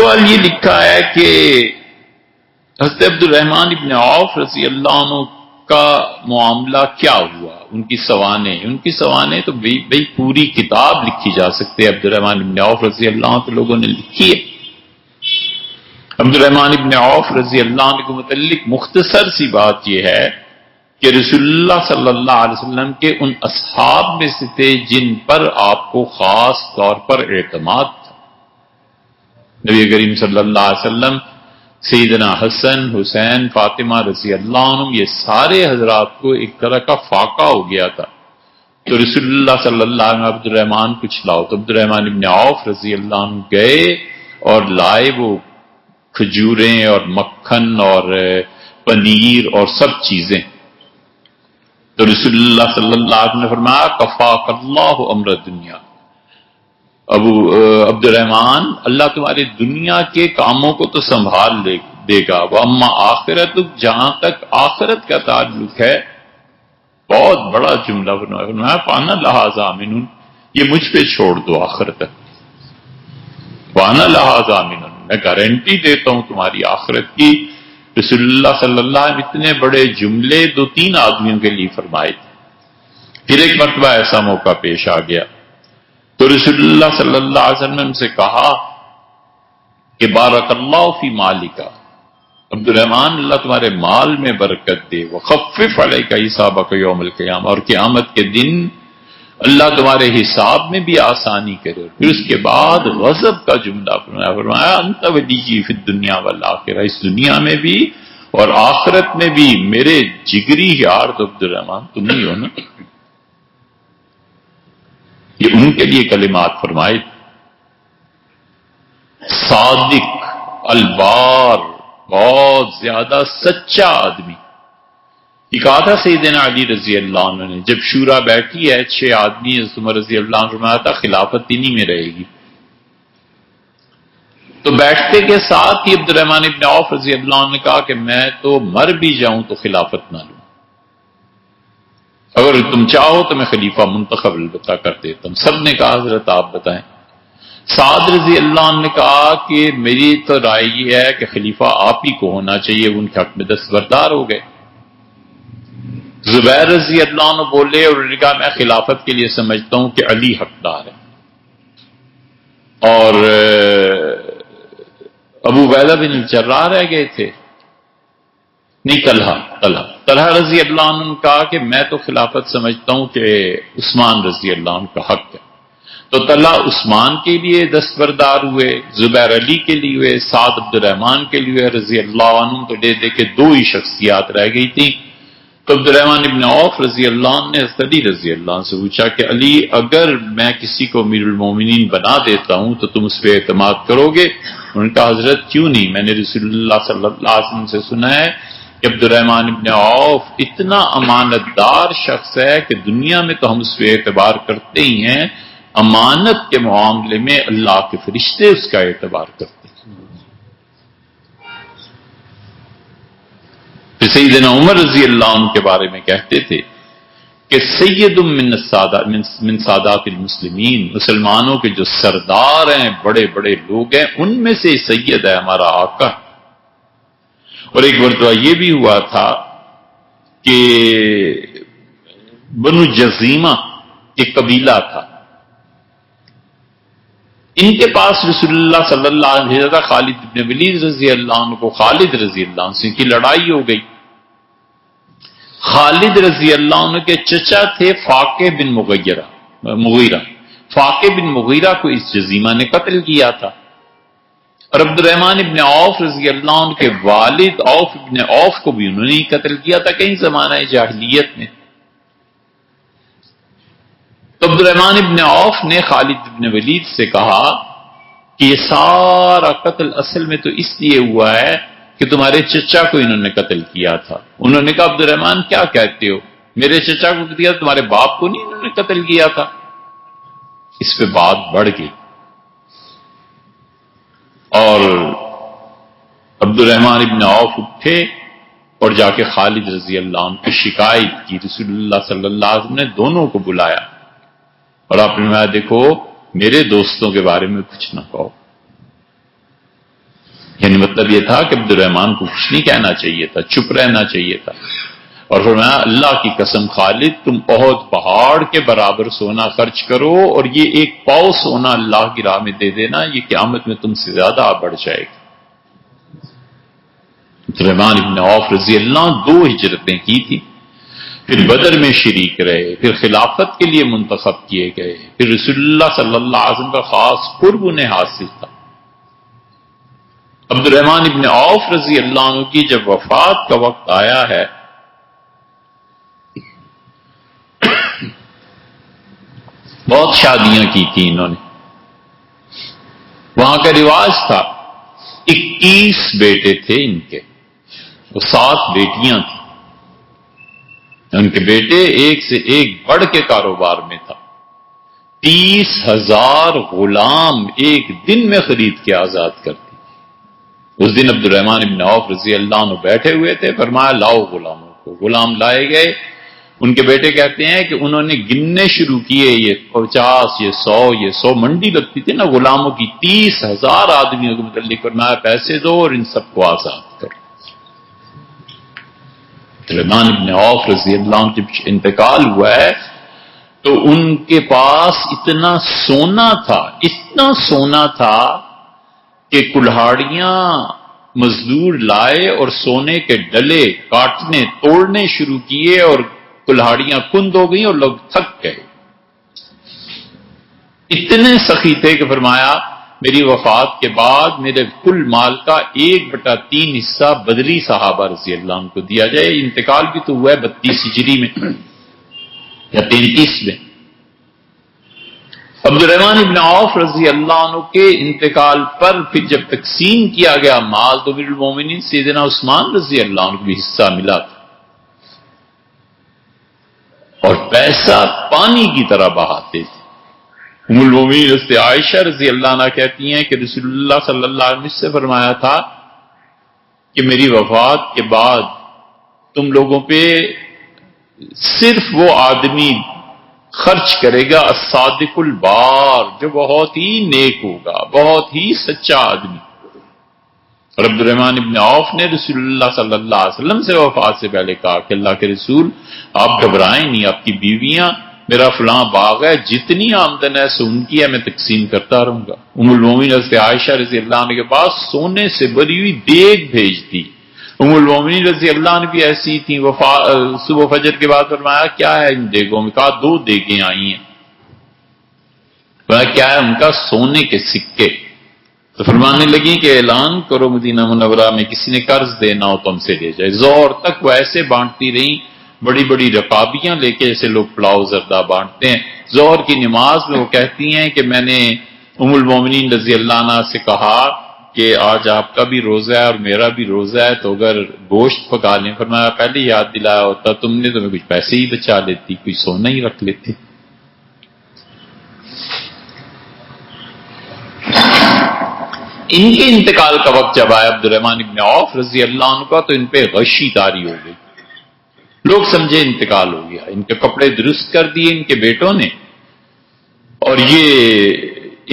سوال یہ لکھا ہے کہ حضرت عبد الرحمن ابن عوف رضی اللہ عنہ کا معاملہ کیا ہوا، ان کی سوانح تو بھئی پوری کتاب لکھی جا سکتے. عبد الرحمن ابن عوف رضی اللہ عنہ تو لوگوں نے لکھی ہے. عبد الرحمن ابن عوف رضی اللہ عنہ کے متعلق مختصر سی بات یہ ہے کہ رسول اللہ صلی اللہ علیہ وسلم کے ان اصحاب میں سے تھے جن پر آپ کو خاص طور پر اعتماد تھا. نبی کریم صلی اللہ علیہ وسلم، سیدنا حسن، حسین، فاطمہ رضی اللہ عنہ، یہ سارے حضرات کو ایک طرح کا فاقہ ہو گیا تھا. تو رسول اللہ صلی اللہ علیہ وسلم عبد الرحمن کچھ لاؤ، تو عبد الرحمن ابن عوف رضی اللہ عنہ گئے اور لائے وہ کھجوریں اور مکھن اور پنیر اور سب چیزیں. تو رسول اللہ صلی اللہ علیہ وسلم نے فرمایا کفاک اللہ امر دنیا، عبد الرحمن اللہ تمہاری دنیا کے کاموں کو تو سنبھال دے گا. واما آخرت، جہاں تک آخرت کا تعلق ہے، بہت بڑا جملہ فرمایا فانا لہٰذا امین، یہ مجھ پہ چھوڑ دو آخرت تک. فانا لہٰذا امین، میں گارنٹی دیتا ہوں تمہاری آخرت کی. رسول اللہ صلی اللہ علیہ وسلم اتنے بڑے جملے 2-3 آدمیوں کے لیے فرمائے تھے. پھر ایک مرتبہ ایسا موقع پیش آ گیا تو رسول اللہ صلی اللہ علیہ وسلم سے کہا کہ بارک اللہ فی مالک، عبد الرحمن اللہ تمہارے مال میں برکت دے. وخفف علیک حسابک یوم القیامہ، اور قیامت کے دن اللہ تمہارے حساب میں بھی آسانی کرے. پھر اس کے بعد غضب کا جملہ فرمایا انت ولی فی الدنیا والآخرہ، اس دنیا میں بھی اور آخرت میں بھی میرے جگری یار تو عبد الرحمن تم ہی ہو نا. یہ ان کے لیے کلمات فرمائے. صادق، البار، بہت زیادہ سچا آدمی. یہ کہا تھا سیدنا علی رضی اللہ عنہ نے جب شورا بیٹھی ہے 6 آدمی، حضرت عمر رضی اللہ عنہ فرمایا تھا خلافت انہی میں رہے گی. تو بیٹھتے کے ساتھ ہی عبد الرحمن ابن عوف رضی اللہ عنہ نے کہا کہ میں تو مر بھی جاؤں تو خلافت نہ لوں، اگر تم چاہو تو میں خلیفہ منتخب البتہ کر دیتا ہوں. سب نے کہا حضرت آپ بتائیں. سعد رضی اللہ عنہ نے کہا کہ میری تو رائے یہ ہے کہ خلیفہ آپ ہی کو ہونا چاہیے. ان کے حق میں دستبردار ہو گئے. زبیر رضی اللہ عنہ بولے اور انہوں نے کہا میں خلافت کے لیے سمجھتا ہوں کہ علی حقدار ہے. اور ابو عبیدہ بن الجراح رہ گئے تھے، نہیں طلحہ رضی اللہ عنہ نے کہا کہ میں تو خلافت سمجھتا ہوں کہ عثمان رضی اللہ عنہ کا حق ہے. تو طلحہ عثمان کے لیے دستبردار ہوئے، زبیر علی کے لیے ہوئے، سعد عبد الرحمن کے لیے رضی اللہ عنہ. تو دے کے 2 ہی شخصیات رہ گئی تھیں. تو عبد الرحمن ابن عوف رضی اللہ عنہ نے حضرت علی رضی اللہ عنہ سے پوچھا کہ علی اگر میں کسی کو امیر المومنین بنا دیتا ہوں تو تم اس پہ اعتماد کرو گے؟ انہوں نے کہا حضرت کیوں نہیں، میں نے رسول اللہ صلی اللہ علیہ وسلم سے سنا ہے کہ عبد الرحمن ابن عوف اتنا امانت دار شخص ہے کہ دنیا میں تو ہم اس پہ اعتبار کرتے ہی ہیں، امانت کے معاملے میں اللہ کے فرشتے اس کا اعتبار کرتے ہیں. سیدنا عمر رضی اللہ عنہ کے بارے میں کہتے تھے کہ سید من سادات المسلمین، مسلمانوں کے جو سردار ہیں، بڑے بڑے لوگ ہیں، ان میں سے سید ہے ہمارا آقا. اور ایک مرتبہ یہ بھی ہوا تھا کہ بنو جزیمہ ایک قبیلہ تھا، ان کے پاس رسول اللہ صلی اللہ علیہ وسلم خالد بن ولید رضی اللہ عنہ کو خالد رضی اللہ عنہ سے کی لڑائی ہو گئی. خالد رضی اللہ عنہ کے چچا تھے فاقہ بن مغیرہ. فاقہ بن مغیرہ کو اس جزیمہ نے قتل کیا تھا. اور عبد الرحمن ابن عوف رضی اللہ عنہ کے والد عوف ابن عوف کو بھی انہوں نے ہی قتل کیا تھا کہیں زمانہ جاہلیت میں. تو عبد الرحمن ابن عوف نے خالد ابن ولید سے کہا کہ یہ سارا قتل اصل میں تو اس لیے ہوا ہے کہ تمہارے چچا کو انہوں نے قتل کیا تھا. انہوں نے کہا عبد الرحمن کیا کہتے ہو، میرے چچا کو کیا تمہارے باپ کو نہیں انہوں نے قتل کیا تھا. اس پہ بات بڑھ گئی اور عبد الرحمن ابن عوف اٹھے اور جا کے خالد رضی اللہ عنہ کی شکایت کی. رسول اللہ صلی اللہ علیہ وسلم نے دونوں کو بلایا اور آپ نے کہا دیکھو میرے دوستوں کے بارے میں کچھ نہ کہو. یعنی مطلب یہ تھا کہ عبد الرحمن کو کچھ نہیں کہنا چاہیے تھا، چپ رہنا چاہیے تھا. اور فرمایا اللہ کی قسم خالد تم بہت پہاڑ کے برابر سونا خرچ کرو اور یہ ایک پاؤ سونا اللہ کی راہ میں دے دینا، یہ قیامت میں تم سے زیادہ بڑھ جائے گا. عبد الرحمن ابن عوف رضی اللہ عنہ 2 ہجرتیں کی تھی، پھر بدر میں شریک رہے، پھر خلافت کے لیے منتخب کیے گئے، پھر رسول اللہ صلی اللہ علیہ وسلم کا خاص قرب انہیں حاصل تھا. عبد الرحمن ابن عوف رضی اللہ عنہ کی جب وفات کا وقت آیا ہے بہت شادیاں کی تھیں انہوں نے. وہاں کا رواج تھا 21 بیٹے تھے ان کے، وہ 7 بیٹیاں تھیں. ان کے بیٹے ایک سے ایک بڑھ کے کاروبار میں تھا. 30,000 غلام ایک دن میں خرید کے آزاد کرتی. اس دن عبد الرحمن ابن عوف رضی اللہ عنہ بیٹھے ہوئے تھے، فرمایا لاؤ غلاموں کو. غلام لائے گئے. ان کے بیٹے کہتے ہیں کہ انہوں نے گننے شروع کیے، یہ 50، یہ 100، یہ 100 منڈی لگتی تھی نا غلاموں کی. 30,000 آدمیوں کے متعلق فرمایا پیسے دو اور ان سب کو آزاد کرو. سلیمان ابن عوف رضی اللہ عنہ جب انتقال ہوا ہے تو ان کے پاس اتنا سونا تھا کہ کلہاڑیاں مزدور لائے اور سونے کے ڈلے کاٹنے توڑنے شروع کیے اور کلہاڑیاں کند ہو گئیں اور لوگ تھک گئے. اتنے سخی تھے کہ فرمایا میری وفات کے بعد میرے کل مال کا 1/3 حصہ بدری صحابہ رضی اللہ عنہ کو دیا جائے. انتقال بھی تو ہوا ہے 32 ہجری میں یا 33 میں. عبد الرحمن ابن عوف رضی اللہ عنہ کے انتقال پر پھر جب تقسیم کیا گیا مال تو امیر المومنین سیدنا عثمان رضی اللہ عنہ کو بھی حصہ ملا تھا. اور پیسہ پانی کی طرح بہاتے تھے. ام المومنین حضرت عائشہ رضی اللہ عنہ کہتی ہیں کہ رسول اللہ صلی اللہ علیہ وسلم سے فرمایا تھا کہ میری وفات کے بعد تم لوگوں پہ صرف وہ آدمی خرچ کرے گا الصادق البار جو بہت ہی نیک ہوگا، بہت ہی سچا آدمی. اور عبد الرحمن ابن عوف نے رسول اللہ صلی اللہ علیہ وسلم سے وفات سے پہلے کہا کہ اللہ کے رسول آپ گھبرائیں نہیں، آپ کی بیویاں میرا فلاں باغ ہے، جتنی آمدن ہے سو ان کی ہے، میں تقسیم کرتا رہوں گا. ام المومنین حضرت عائشہ رضی اللہ عنہ کے پاس سونے سے بری ہوئی دیگ بھیجتی. ام المومنین رضی اللہ عنہ بھی ایسی تھیں. صبح فجر کے بعد فرمایا کیا ہے ان دیگوں میں؟ کہا 2 دیگیں آئی ہیں. فرمایا کیا ہے؟ ان کا سونے کے سکے. تو فرمانے لگی کہ اعلان کرو مدینہ منورہ میں کسی نے قرض دینا ہو تو ہم سے لے جائے. زور تک وہ ایسے بانٹتی رہیں، بڑی بڑی رقابیاں لے کے ایسے لوگ پلاؤ زردہ بانٹتے ہیں. ظہر کی نماز میں وہ کہتی ہیں کہ میں نے ام المومنین رضی اللہ عنہ سے کہا کہ آج آپ کا بھی روزہ ہے اور میرا بھی روزہ ہے تو اگر گوشت پکا لیں. فرمایا پہلے یاد دلایا ہوتا تم نے تو میں کچھ پیسے ہی بچا لیتی، کوئی سونا ہی رکھ لیتی. ان کے انتقال کا وقت جب آیا عبد الرحمن ابن عوف رضی اللہ عنہ کا تو ان پہ غشی طاری ہو گئی. لوگ سمجھے انتقال ہو گیا. ان کے کپڑے درست کر دیے ان کے بیٹوں نے. اور یہ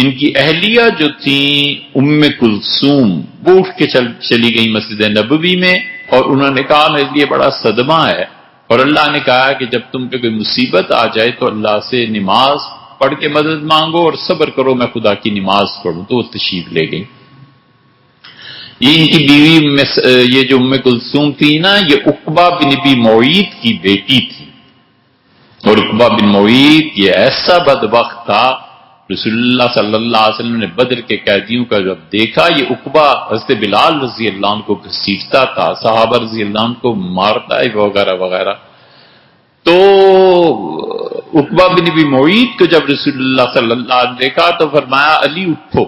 ان کی اہلیہ جو تھیں ام کلثوم وہ اٹھ کے چلی گئی مسجد نبوی میں اور انہوں نے کہا میرے لیے بڑا صدمہ ہے اور اللہ نے کہا کہ جب تم پہ کوئی مصیبت آ جائے تو اللہ سے نماز پڑھ کے مدد مانگو اور صبر کرو میں خدا کی نماز پڑھوں. تو وہ تشریف لے گئی. یہ ان کی بیوی یہ جو ام کلثوم تھی نا یہ عقبہ بن ابی معیط کی بیٹی تھی. اور عقبہ بن معیط یہ ایسا بدبخت تھا رسول اللہ صلی اللہ علیہ وسلم نے بدر کے قیدیوں کا جب دیکھا یہ عقبہ حضرت بلال رضی اللہ عنہ کو گھسیٹتا تھا، صحابہ رضی اللہ عنہ کو مارتا ہے وغیرہ وغیرہ. تو عقبہ بن ابی معیط کو جب رسول اللہ صلی اللہ علیہ وسلم نے دیکھا تو فرمایا علی اٹھو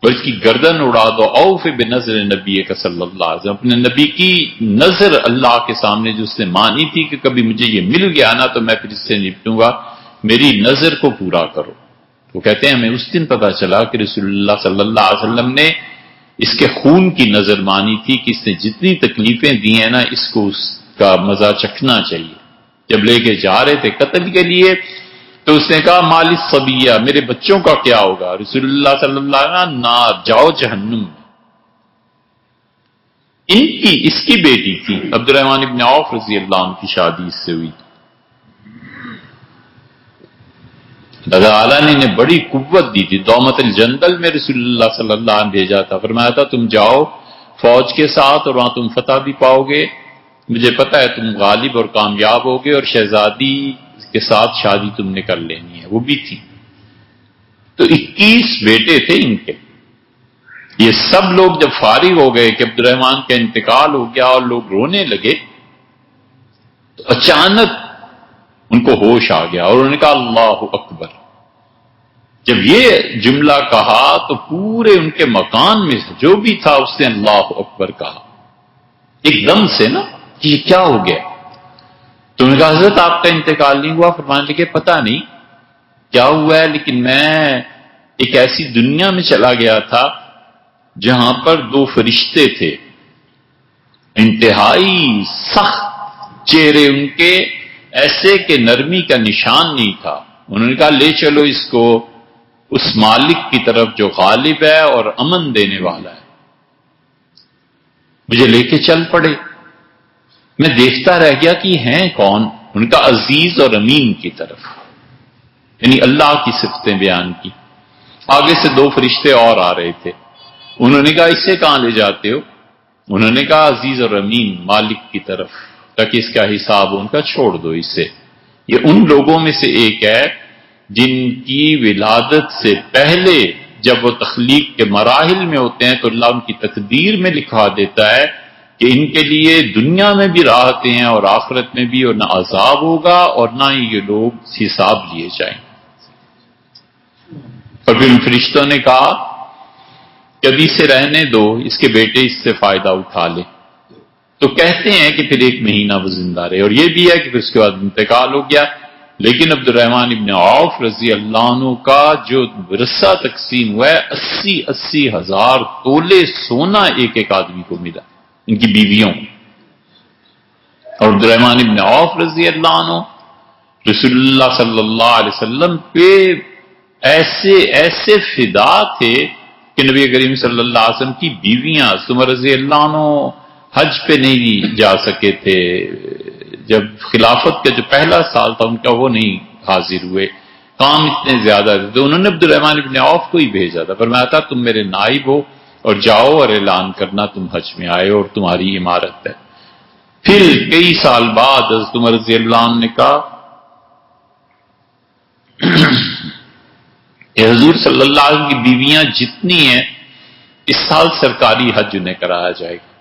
اور اس کی گردن اڑا دو. اوف بنظر نبی کا صلی اللہ علیہ وسلم، اپنے نبی کی نظر اللہ کے سامنے جو اس نے مانی تھی کہ کبھی مجھے یہ مل گیا نا تو میں پھر اس سے نپٹوں گا، میری نظر کو پورا کرو. وہ کہتے ہیں ہمیں اس دن پتا چلا کہ رسول اللہ صلی اللہ علیہ وسلم نے اس کے خون کی نظر مانی تھی کہ اس نے جتنی تکلیفیں دی ہیں نا اس کو اس کا مزہ چکھنا چاہیے. جب لے کے جا رہے تھے قتل کے لیے تو اس نے کہا مالی صبیہ، میرے بچوں کا کیا ہوگا؟ رسول اللہ صلی اللہ علیہ وسلم نار، جاؤ جہنم. اس کی بیٹی تھی عبد الرحمن ابن عوف رضی اللہ عنہ کی شادی اس سے ہوئی. اللہ تعالیٰ نے بڑی قوت دی تھی. دومت الجندل میں رسول اللہ صلی اللہ علیہ وسلم بھیجا تھا، فرمایا تھا تم جاؤ فوج کے ساتھ اور وہاں تم فتح بھی پاؤ گے، مجھے پتا ہے تم غالب اور کامیاب ہوگے، اور شہزادی کے ساتھ شادی تم نے کر لینی ہے. وہ بھی تھی. تو 21 بیٹے تھے ان کے. یہ سب لوگ جب فارغ ہو گئے کہ عبد الرحمن کا انتقال ہو گیا اور لوگ رونے لگے، تو اچانک ان کو ہوش آ گیا اور انہوں نے کہا اللہ اکبر. جب یہ جملہ کہا تو پورے ان کے مکان میں جو بھی تھا اس نے اللہ اکبر کہا ایک دم سے نا کہ یہ کیا ہو گیا. تو انہوں نے کہا حضرت آپ کا انتقال نہیں ہوا. فرمانے لگے پتہ نہیں کیا ہوا ہے، لیکن میں ایک ایسی دنیا میں چلا گیا تھا جہاں پر 2 فرشتے تھے، انتہائی سخت چہرے ان کے، ایسے کہ نرمی کا نشان نہیں تھا. انہوں نے کہا لے چلو اس کو اس مالک کی طرف جو غالب ہے اور امن دینے والا ہے. مجھے لے کے چل پڑے. میں دیکھتا رہ گیا کہ ہیں کون. ان کا عزیز اور امین کی طرف، یعنی اللہ کی صفتیں بیان کی. آگے سے 2 فرشتے اور آ رہے تھے. انہوں نے کہا اسے کہاں لے جاتے ہو؟ انہوں نے کہا عزیز اور امین مالک کی طرف، تاکہ اس کا حساب ان کا چھوڑ دو اسے. یہ ان لوگوں میں سے ایک ہے جن کی ولادت سے پہلے جب وہ تخلیق کے مراحل میں ہوتے ہیں تو اللہ ان کی تقدیر میں لکھا دیتا ہے کہ ان کے لیے دنیا میں بھی راحتیں ہیں اور آخرت میں بھی، اور نہ عذاب ہوگا اور نہ ہی یہ لوگ حساب لیے جائیں. اور پھر ان فرشتوں نے کہا کہ ابھی سے رہنے دو، اس کے بیٹے اس سے فائدہ اٹھا لے. تو کہتے ہیں کہ پھر 1 مہینہ وہ زندہ رہے، اور یہ بھی ہے کہ پھر اس کے بعد انتقال ہو گیا. لیکن عبد الرحمن ابن عوف رضی اللہ عنہ کا جو ورثہ تقسیم ہوا ہے 80 ہزار تولے سونا ایک آدمی کو ملا، ان کی بیویوں. اور عبد الرحمن ابن عوف رضی اللہ عنہ رسول اللہ صلی اللہ علیہ وسلم پہ ایسے فدا تھے کہ نبی کریم صلی اللہ علیہ وسلم کی بیویاں عمر رضی اللہ عنہ حج پہ نہیں جا سکے تھے. جب خلافت کا جو پہلا سال تھا ان کا وہ نہیں حاضر ہوئے، کام اتنے زیادہ تھے. تو انہوں نے عبد الرحمن ابن عوف کو ہی بھیجا تھا، فرمایا تھا تم میرے نائب ہو اور جاؤ اور اعلان کرنا تم حج میں آئے اور تمہاری عمارت ہے. پھر کئی سال بعد حضرت عمر رضی اللہ عنہ نے کہا کہ حضور صلی اللہ علیہ وسلم کی بیویاں جتنی ہیں اس سال سرکاری حج انہیں کرایا جائے گا.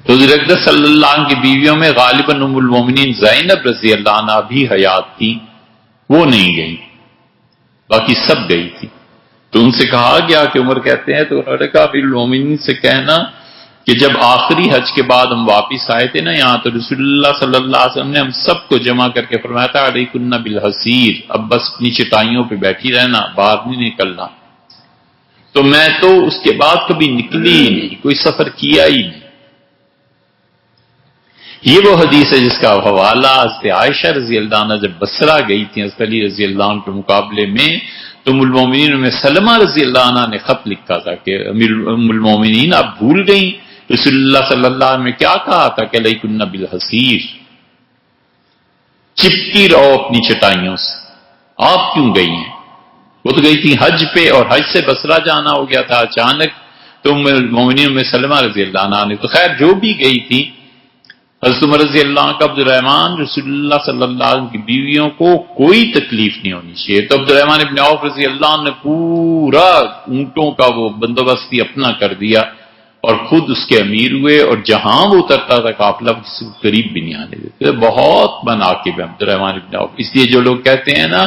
تو حضور اکرم صلی اللہ علیہ وسلم کی بیویوں میں غالباً ام المومنین زینب رضی اللہ عنہ بھی حیات تھی، وہ نہیں گئی، باقی سب گئی تھی. تو ان سے کہا گیا کہ عمر کہتے ہیں تو انہوں نے کہا امیر المومنین سے کہنا کہ جب آخری حج کے بعد ہم واپس آئے تھے نا یہاں، تو رسول اللہ صلی اللہ علیہ وسلم نے ہم سب کو جمع کر کے فرمایا تھا علیکن بالحصیر، اب بس اپنی چٹائیوں پہ بیٹھی رہنا، باہر نہیں نکلنا. تو میں تو اس کے بعد کبھی نکلی ہی نہیں، کوئی سفر کیا ہی نہیں. یہ وہ حدیث ہے جس کا حوالہ حضرت عائشہ رضی اللہ عنہ جب بصرہ گئی تھی حضرت علی رضی اللہ عنہ کے مقابلے میں، تو ام المومنین میں سلمہ رضی اللہ عنہ نے خط لکھا تھا کہ ام المومنین آپ بھول گئیں رسول اللہ صلی اللہ علیہ وسلم نے کیا کہا تھا کہ علیکن بالحصیر، چپکی رہو اپنی چٹائیوں سے، آپ کیوں گئی ہیں؟ وہ تو گئی تھی حج پہ اور حج سے بصرہ جانا ہو گیا تھا اچانک. تو ام المومنین میں سلمہ رضی اللہ عنہ نے تو خیر جو بھی گئی تھی، حضرت عمر رضی اللہ عنہ کا عبد الرحمن رسول اللہ صلی اللہ علیہ وسلم کی بیویوں کو کوئی تکلیف نہیں ہونی چاہیے. تو عبد الرحمن ابن عوف رضی اللہ عنہ نے پورا اونٹوں کا وہ بندوبست اپنا کر دیا اور خود اس کے امیر ہوئے، اور جہاں وہ اترتا تھا قافلہ کسی کو قریب بھی نہیں آنے دیتے. بہت مناقب ہے عبد الرحمن ابن عوف. اس لیے جو لوگ کہتے ہیں نا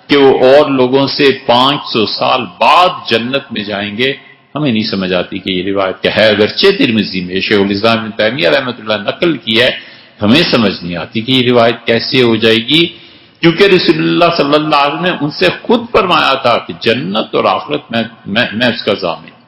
کہ وہ اور لوگوں سے 500 سال بعد جنت میں جائیں گے، ہمیں نہیں سمجھ آتی کہ یہ روایت کیا ہے. اگرچہ ترمذی میں شیخ الاسلام ابن تیمیہ رحمۃ اللہ نقل کی ہے، ہمیں سمجھ نہیں آتی کہ یہ روایت کیسے ہو جائے گی، کیونکہ رسول اللہ صلی اللہ علیہ وسلم نے ان سے خود فرمایا تھا کہ جنت اور آخرت میں اس کا ضامن.